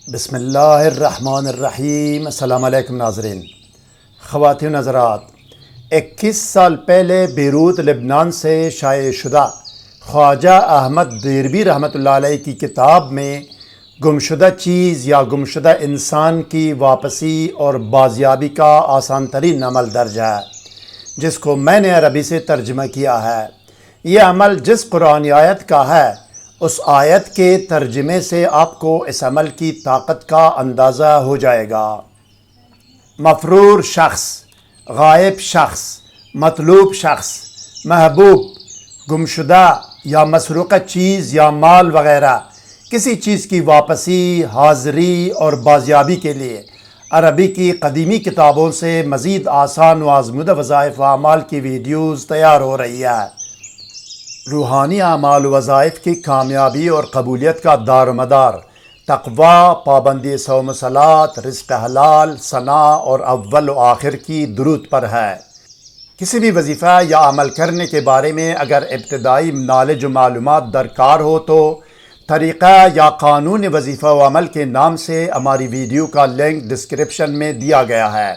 بسم اللہ الرحمن الرحیم۔ السلام علیکم ناظرین، خواتین حضرات، 21 سال پہلے بیروت لبنان سے شائع شدہ خواجہ احمد دیربی رحمۃ اللہ علیہ کی کتاب میں گمشدہ چیز یا گمشدہ انسان کی واپسی اور بازیابی کا آسان ترین عمل درج ہے، جس کو میں نے عربی سے ترجمہ کیا ہے۔ یہ عمل جس قرآنی آیت کا ہے، اس آیت کے ترجمے سے آپ کو اس عمل کی طاقت کا اندازہ ہو جائے گا۔ مفرور شخص، غائب شخص، مطلوب شخص، محبوب، گمشدہ یا مسروقہ چیز یا مال وغیرہ کسی چیز کی واپسی، حاضری اور بازیابی کے لیے عربی کی قدیمی کتابوں سے مزید آسان و آزمودہ وظائف و اعمال کی ویڈیوز تیار ہو رہی ہے۔ روحانی اعمال و وظائف کی کامیابی اور قبولیت کا دار و مدار تقویٰ، پابندی صوم و صلاۃ، رزق حلال، ثناء اور اول و آخر کی درود پر ہے۔ کسی بھی وظیفہ یا عمل کرنے کے بارے میں اگر ابتدائی نالج و معلومات درکار ہو تو طریقہ یا قانون وظیفہ و عمل کے نام سے ہماری ویڈیو کا لنک ڈسکرپشن میں دیا گیا ہے،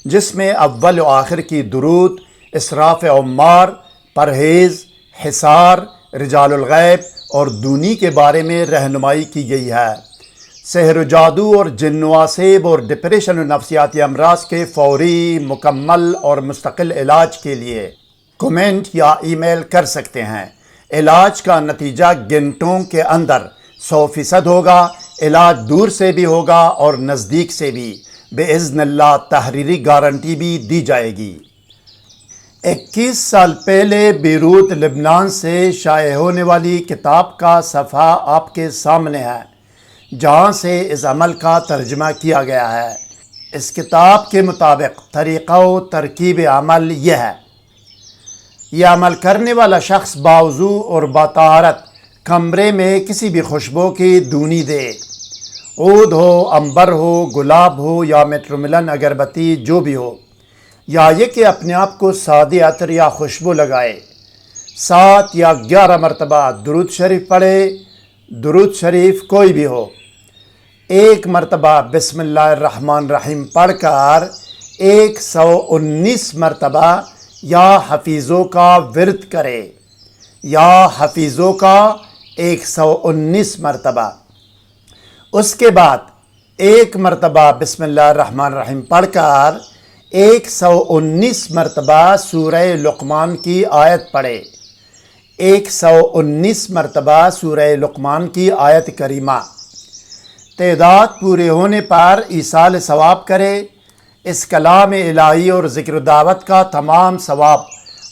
جس میں اول و آخر کی درود، اسراف عمار، پرہیز، حصار، رجال الغیب اور دونی کے بارے میں رہنمائی کی گئی ہے۔ سحر و جادو اور جن و آسیب اور ڈپریشن و نفسیاتی امراض کے فوری، مکمل اور مستقل علاج کے لیے کمنٹ یا ای میل کر سکتے ہیں۔ علاج کا نتیجہ گھنٹوں کے اندر 100% ہوگا۔ علاج دور سے بھی ہوگا اور نزدیک سے بھی، باذن اللہ تحریری گارنٹی بھی دی جائے گی۔ 21 سال پہلے بیروت لبنان سے شائع ہونے والی کتاب کا صفحہ آپ کے سامنے ہے، جہاں سے اس عمل کا ترجمہ کیا گیا ہے۔ اس کتاب کے مطابق طریقہ و ترکیب عمل یہ ہے: یہ عمل کرنے والا شخص باوضو اور باطہارت کمرے میں کسی بھی خوشبو کی دونی دے، عود ہو، عنبر ہو، گلاب ہو یا میٹروملن اگربتی جو بھی ہو، یا یہ کہ اپنے آپ کو سادی عطر یا خوشبو لگائے۔ 7 یا 11 مرتبہ درود شریف پڑھے، درود شریف کوئی بھی ہو۔ 1 مرتبہ بسم اللہ الرحمن الرحیم پڑھ کر 119 مرتبہ یا حفیظوں کا ورد کرے، یا حفیظوں کا 119 مرتبہ۔ اس کے بعد 1 مرتبہ بسم اللہ الرحمن الرحیم پڑھ کر 119 مرتبہ سورہ لقمان کی آیت پڑھے۔ 119 مرتبہ سورہ لقمان کی آیت کریمہ۔ تعداد پورے ہونے پر ایصال ثواب کرے۔ اس کلام الہی اور ذکر و دعوت کا تمام ثواب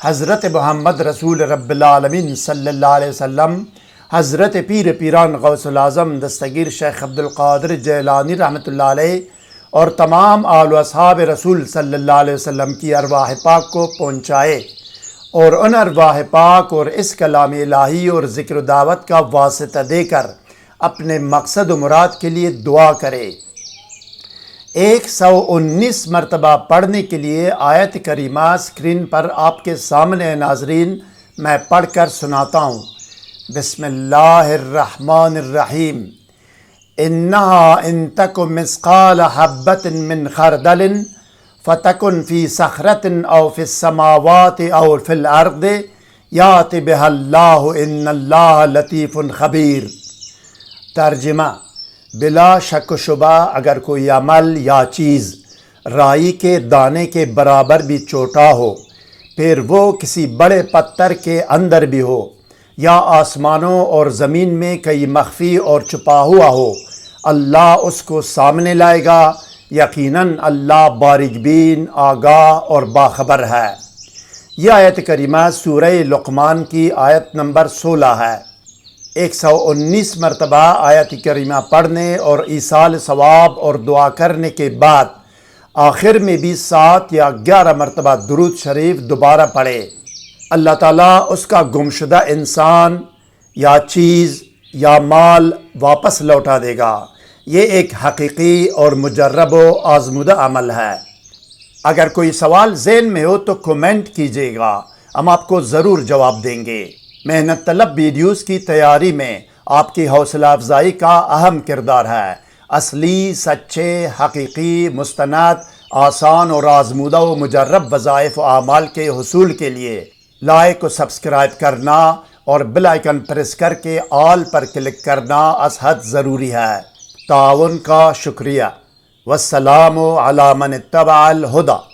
حضرت محمد رسول رب العالمین صلی اللہ علیہ وسلم، حضرت پیر پیران غوث العظم دستگیر شیخ عبدالقادر جیلانی رحمۃ اللہ علیہ اور تمام آل و اصحاب رسول صلی اللہ علیہ وسلم کی ارواح پاک کو پہنچائے، اور ان ارواح پاک اور اس کلام الہی اور ذکر و دعوت کا واسطہ دے کر اپنے مقصد و مراد کے لیے دعا کرے۔ 119 مرتبہ پڑھنے کے لیے آیت کریمہ اسکرین پر آپ کے سامنے ہے ناظرین، میں پڑھ کر سناتا ہوں۔ بسم اللہ الرحمن الرحیم۔ انہا ان تک مثقال حبۃ من خردل فتکن فی صخرۃ او فی السماوات او فی الارض یأت بها اللہ ان اللہ لطیف خبیر۔ ترجمہ: بلا شک و شبہ اگر کوئی عمل یا چیز رائی کے دانے کے برابر بھی چھوٹا ہو، پھر وہ کسی بڑے پتھر کے اندر بھی ہو، یا آسمانوں اور زمین میں کہیں مخفی اور چھپا ہوا ہو، اللہ اس کو سامنے لائے گا۔ یقیناً اللہ باریک بین، آگاہ اور باخبر ہے۔ یہ آیت کریمہ سورہ لقمان کی آیت نمبر 16 ہے۔ 119 مرتبہ آیت کریمہ پڑھنے اور ایصال ثواب اور دعا کرنے کے بعد آخر میں بھی 7 یا 11 مرتبہ درود شریف دوبارہ پڑھے۔ اللہ تعالیٰ اس کا گمشدہ انسان یا چیز یا مال واپس لوٹا دے گا۔ یہ ایک حقیقی اور مجرب و آزمودہ عمل ہے۔ اگر کوئی سوال ذہن میں ہو تو کومنٹ کیجیے گا، ہم آپ کو ضرور جواب دیں گے۔ محنت طلب ویڈیوز کی تیاری میں آپ کی حوصلہ افزائی کا اہم کردار ہے۔ اصلی، سچے، حقیقی، مستند، آسان اور آزمودہ و مجرب وظائف و اعمال کے حصول کے لیے لائک و سبسکرائب کرنا اور بیل آئیکن پریس کر کے آل پر کلک کرنا از حد ضروری ہے۔ تعاون کا شکریہ۔ والسلام علی من اتبع الہدی۔